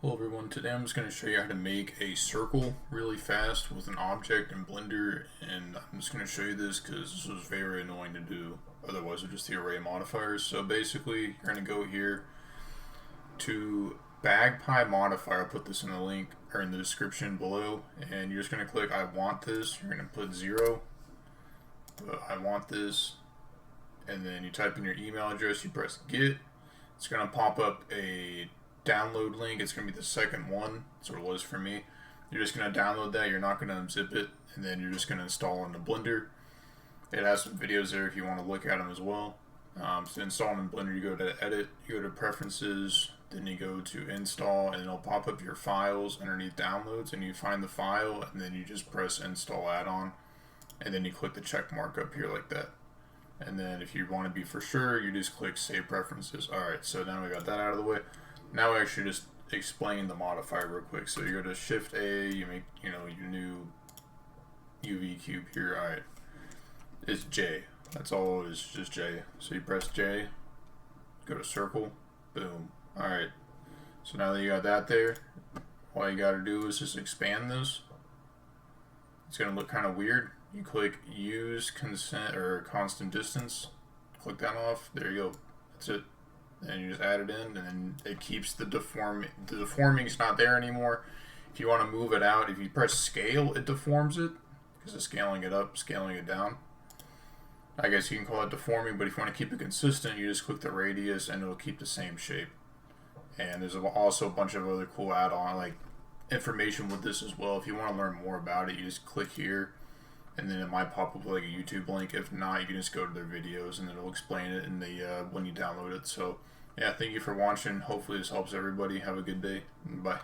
Hello everyone, today I'm just going to show you how to make a circle really fast with an object in Blender, and I'm just going to show you this because this was very annoying to do otherwise with just the array modifiers. So basically you're going to go here to bagpie modifier. I'll put this in the link or in the description below, and you're just going to click I want this. You're going to put 0, but I want this, and then you type in your email address, you press get. It's going to pop up a download link. It's going to be the second one. That's what it was for me. You're just going to download that. You're not going to unzip it, and then you're just going to install into Blender. It has some videos there if you want to look at them as well. So install in Blender, you go to edit, you go to preferences, then you go to install, and it'll pop up your files underneath downloads, and you find the file, and then you just press install add-on, and then you click the check mark up here like that. And then if you want to be for sure, you just click save preferences. Alright, so now we got that out of the way. Now I actually just explain the modifier real quick. So you go to Shift A, you make your new UV cube here. Alright, it's J. That's all it is, just J. So you press J, go to circle, boom. Alright, so now that you got that there, all you gotta do is just expand this. It's gonna look kind of weird. You click use consent or constant distance, click that off, there you go, that's it. And you just add it in, and then it keeps the deforming's not there anymore. If you want to move it out, if you press scale, it deforms it because it's scaling it up, scaling it down. I guess you can call it deforming, but if you want to keep it consistent, you just click the radius and it'll keep the same shape. And there's also a bunch of other cool add-on like information with this as well. If you want to learn more about it, you just click here, and then it might pop up like a YouTube link. If not, you can just go to their videos and it'll explain it in the when you download it. So yeah, thank you for watching. Hopefully this helps everybody. Have a good day. Bye.